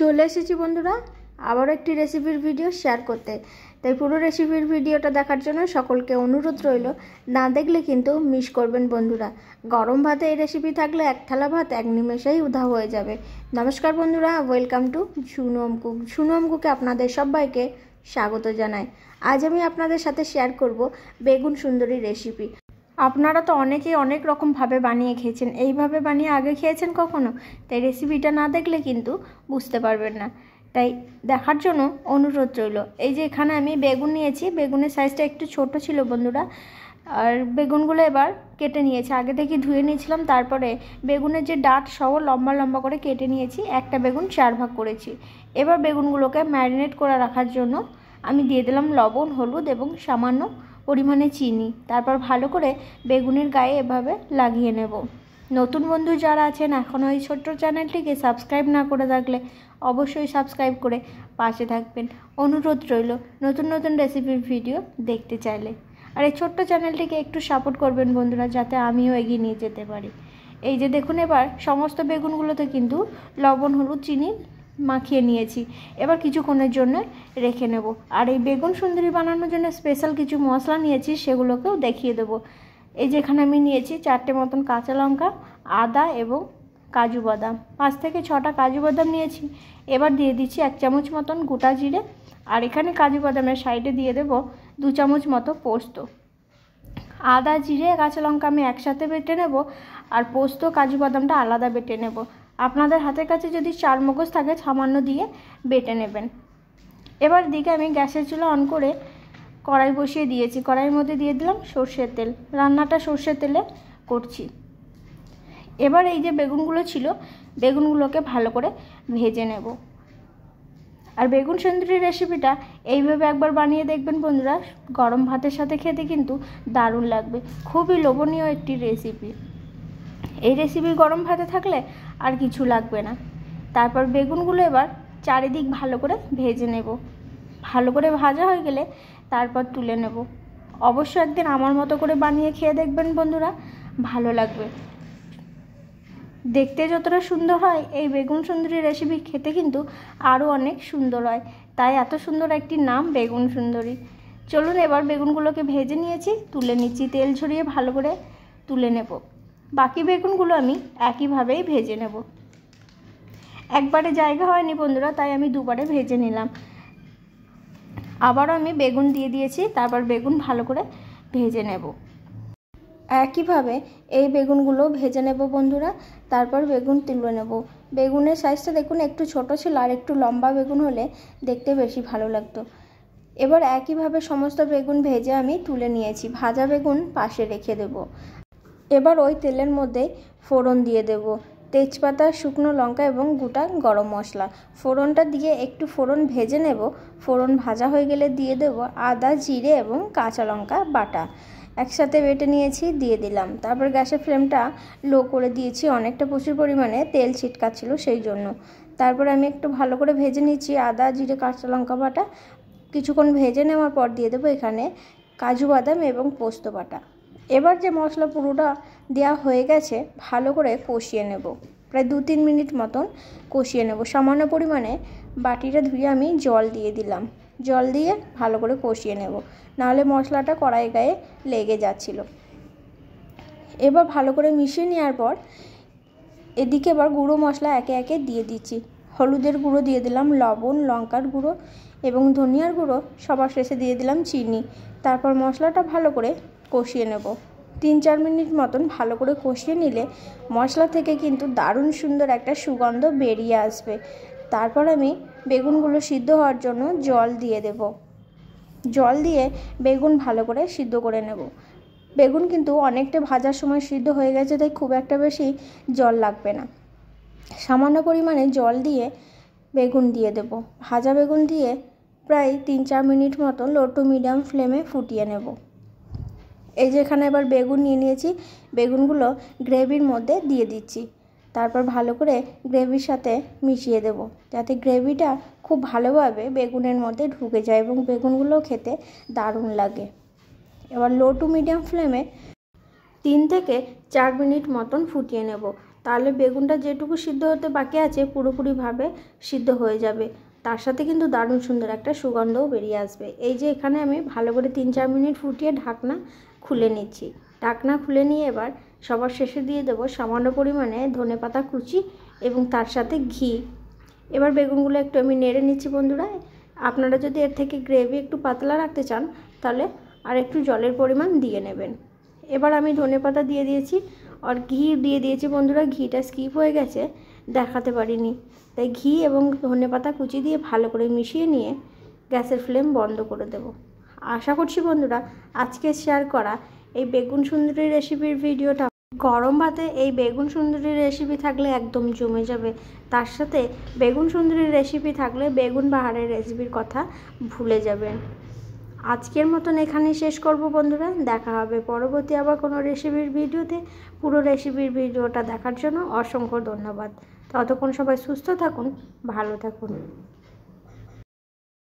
চলে এসেছি বন্ধুরা আবারও একটি রেসিপির ভিডিও শেয়ার করতে। তাই পুরো রেসিপির ভিডিওটা দেখার জন্য সকলকে অনুরোধ রইল, না দেখলে কিন্তু মিস করবেন বন্ধুরা। গরম ভাতে এই রেসিপি থাকলে এক থালা ভাত এক নিমেষেই উধাও হয়ে যাবে। নমস্কার বন্ধুরা, welcome to Sunam cook. Sunam কুকে আপনাদের সবাইকে স্বাগত জানাই। আজ আমি আপনাদের সাথে শেয়ার করব বেগুন সুন্দরী রেসিপি। আপনারা তো অনেকেই অনেক রকমভাবে বানিয়ে খেয়েছেন, এইভাবে বানিয়ে আগে খেয়েছেন কখনো? তাই রেসিপিটা না দেখলে কিন্তু বুঝতে পারবেন না, তাই দেখার জন্য অনুরোধ রইল। এই যে এখানে আমি বেগুন নিয়েছি, বেগুনের সাইজটা একটু ছোট ছিল বন্ধুরা। আর বেগুনগুলো এবার কেটে নিয়েছি, আগে থেকে ধুয়ে নিয়েছিলাম, তারপরে বেগুনের যে ডাঁট সহ লম্বা লম্বা করে কেটে নিয়েছি। একটা বেগুন 4 ভাগ করেছি। এবার বেগুনগুলোকে ম্যারিনেট করে রাখার জন্য আমি দিয়ে দিলাম লবণ, হলুদ এবং সামান্য পরিমাণে চিনি। তারপর ভালো করে বেগুনের গায়ে এভাবে লাগিয়ে নেব। নতুন বন্ধু যারা আছেন এখনও এই ছোট্ট চ্যানেলটিকে সাবস্ক্রাইব না করে থাকলে অবশ্যই সাবস্ক্রাইব করে পাশে থাকবেন, অনুরোধ রইল নতুন নতুন রেসিপির ভিডিও দেখতে চাইলে। আর এই ছোট্ট চ্যানেলটিকে একটু সাপোর্ট করবেন বন্ধুরা, যাতে আমিও এগিয়ে নিয়ে যেতে পারি। এই যে দেখুন, এবার সমস্ত বেগুনগুলোতে কিন্তু লবণ, হলুদ, চিনি মাখিয়ে নিয়েছি। এবার কিছুক্ষণের জন্য রেখে নেব। আর এই বেগুন সুন্দরী বানানোর জন্য স্পেশাল কিছু মশলা নিয়েছি, সেগুলোকেও দেখিয়ে দেবো। এই যেখানে আমি নিয়েছি 4টে মতন কাঁচা লঙ্কা, আদা এবং কাজু বাদাম, 5 থেকে 6টা কাজু বাদাম নিয়েছি। এবার দিয়ে দিচ্ছি 1 চামচ মতন গোটা জিরে। আর এখানে কাজু বাদামের সাইডে দিয়ে দেব 2 চামচ মতো পোস্ত। আদা, জিরে, কাঁচা লঙ্কা আমি একসাথে বেটে নেব, আর পোস্ত, কাজু বাদামটা আলাদা বেটে নেব। আপনাদের হাতের কাছে যদি চারমগজ থাকে সামান্য দিয়ে বেটে নেবেন। এবার দিকে আমি গ্যাসের চুলা অন করে কড়াই বসিয়ে দিয়েছি। কড়াইয়ের মধ্যে দিয়ে দিলাম সর্ষের তেল। রান্নাটা সর্ষের তেলে করছি। এবার এই যে বেগুনগুলো ছিল, বেগুনগুলোকে ভালো করে ভেজে নেব। আর বেগুন সুন্দরী রেসিপিটা এইভাবে একবার বানিয়ে দেখবেন বন্ধুরা, গরম ভাতের সাথে খেতে কিন্তু দারুণ লাগবে। খুবই লোভনীয় একটি রেসিপি। এই রেসিপি গরম ভাতে থাকলে আর কিছু লাগবে না। তারপর বেগুনগুলো এবার চারিদিক ভালো করে ভেজে নেব। ভালো করে ভাজা হয়ে গেলে তারপর তুলে নেব। অবশ্যই একদিন আমার মতো করে বানিয়ে খেয়ে দেখবেন বন্ধুরা, ভালো লাগবে। দেখতে যতটা সুন্দর হয় এই বেগুন সুন্দরী রেসিপি, খেতে কিন্তু আরও অনেক সুন্দর হয়। তাই এত সুন্দর একটি নাম বেগুন সুন্দরী। চলুন, এবার বেগুনগুলোকে ভেজে নিয়েছি, তুলে নিচ্ছি। তেল ঝরিয়ে ভালো করে তুলে নেব। বাকি বেগুনগুলো আমি একইভাবেই ভেজে নেব। একবারে জায়গা হয়নি বন্ধুরা, তাই আমি দুবারে ভেজে নিলাম। আবারও আমি বেগুন দিয়ে দিয়েছি, তারপর বেগুন ভালো করে ভেজে নেব। একইভাবে এই বেগুনগুলো ভেজে নেব বন্ধুরা। তারপর বেগুন তুলে নেব। বেগুনের সাইজটা দেখুন একটু ছোট ছিল, আর একটু লম্বা বেগুন হলে দেখতে বেশি ভালো লাগতো। এবার একইভাবে সমস্ত বেগুন ভেজে আমি তুলে নিয়েছি। ভাজা বেগুন পাশে রেখে দেব। এবার ওই তেলের মধ্যে ফোড়ন দিয়ে দেব। তেজপাতা, শুকনো লঙ্কা এবং গোটা গরম মশলা। ফোড়নটা দিয়ে একটু ফোড়ন ভেজে নেব। ফোড়ন ভাজা হয়ে গেলে দিয়ে দেব আদা, জিরে এবং কাঁচা লঙ্কা বাটা একসাথে বেটে নিয়েছি, দিয়ে দিলাম। তারপর গ্যাসের ফ্লেমটা লো করে দিয়েছি, অনেকটা প্রচুর পরিমাণে তেল ছিটকাচ্ছিল সেই জন্য। তারপর আমি একটু ভালো করে ভেজে নিচ্ছি আদা, জিরে, কাঁচা লঙ্কা বাটা। কিছুক্ষণ ভেজে নেওয়ার পর দিয়ে দেবো এখানে কাজু বাদাম এবং পোস্ত বাটা। এবার যে মশলা পুরোটা দেওয়া হয়ে গেছে, ভালো করে কষিয়ে নেব। প্রায় 2-3 মিনিট মতন কষিয়ে নেব। সামান্য পরিমাণে বাটিটা ধুয়ে আমি জল দিয়ে দিলাম। জল দিয়ে ভালো করে কষিয়ে নেব, নাহলে মশলাটা কড়াই গায়ে লেগে যাচ্ছিল। এবার ভালো করে মিশিয়ে নেওয়ার পর এদিকে এবার গুঁড়ো মশলা একে একে দিয়ে দিচ্ছি। হলুদের গুঁড়ো দিয়ে দিলাম, লবণ, লঙ্কার গুঁড়ো এবং ধনিয়ার গুঁড়ো, সবার শেষে দিয়ে দিলাম চিনি। তারপর মশলাটা ভালো করে কষিয়ে নেব। 3-4 মিনিট মতন ভালো করে কষিয়ে নিলে মশলা থেকে কিন্তু দারুণ সুন্দর একটা সুগন্ধ বেরিয়ে আসবে। তারপর আমি বেগুনগুলো সিদ্ধ হওয়ার জন্য জল দিয়ে দেব। জল দিয়ে বেগুন ভালো করে সিদ্ধ করে নেব। বেগুন কিন্তু অনেকটা ভাজার সময় সিদ্ধ হয়ে গেছে, তাই খুব একটা বেশি জল লাগবে না। সামান্য পরিমাণে জল দিয়ে বেগুন দিয়ে দেব। ভাজা বেগুন দিয়ে প্রায় 3-4 মিনিট মতো লো টু মিডিয়াম ফ্লেমে ফুটিয়ে নেব। এই যে এখানে এবার বেগুন নিয়ে নিয়েছি, বেগুনগুলো গ্রেভির মধ্যে দিয়ে দিচ্ছি। তারপর ভালো করে গ্রেভির সাথে মিশিয়ে দেব, যাতে গ্রেভিটা খুব ভালোভাবে বেগুনের মধ্যে ঢুকে যায় এবং বেগুনগুলো খেতে দারুণ লাগে। এবার লো টু মিডিয়াম ফ্লেমে 3 থেকে 4 মিনিট মতন ফুটিয়ে নেব। তাহলে বেগুনটা যেটুকু সিদ্ধ হতে বাকি আছে পুরোপুরিভাবে সিদ্ধ হয়ে যাবে। তার সাথে কিন্তু দারুণ সুন্দর একটা সুগন্ধও বেরিয়ে আসবে। এই যে এখানে আমি ভালো করে 3-4 মিনিট ফুটিয়ে ঢাকনা খুলে নিচ্ছি। ঢাকনা খুলে নিয়ে এবার সবার শেষে দিয়ে দেবো সামান্য পরিমাণে ধনেপাতা কুচি এবং তার সাথে ঘি। এবার বেগুনগুলো একটু আমি নেড়ে নিচ্ছি বন্ধুরা। আপনারা যদি এর থেকে গ্রেভি একটু পাতলা রাখতে চান তাহলে আর একটু জলের পরিমাণ দিয়ে নেবেন। এবার আমি ধনেপাতা দিয়ে দিয়েছি আর ঘি দিয়ে দিয়েছি বন্ধুরা। ঘিটা স্কিপ হয়ে গেছে, দেখাতে পারিনি, তাই ঘি এবং ধনেপাতা কুচি দিয়ে ভালো করে মিশিয়ে নিয়ে গ্যাসের ফ্লেম বন্ধ করে দেব। আশা করছি বন্ধুরা আজকে শেয়ার করা এই বেগুন সুন্দরী রেসিপির ভিডিওটা গরম ভাতে এই বেগুন সুন্দরী রেসিপি থাকলে একদম জমে যাবে। তার সাথে বেগুন সুন্দরী রেসিপি থাকলে বেগুন বাহারের রেসিপির কথা ভুলে যাবেন। আজকের মতন এখানেই শেষ করব বন্ধুরা। দেখা হবে পরবর্তী আবার কোনো রেসিপির ভিডিওতে। পুরো রেসিপির ভিডিওটা দেখার জন্য অসংখ্য ধন্যবাদ। ততক্ষণ সবাই সুস্থ থাকুন, ভালো থাকুন।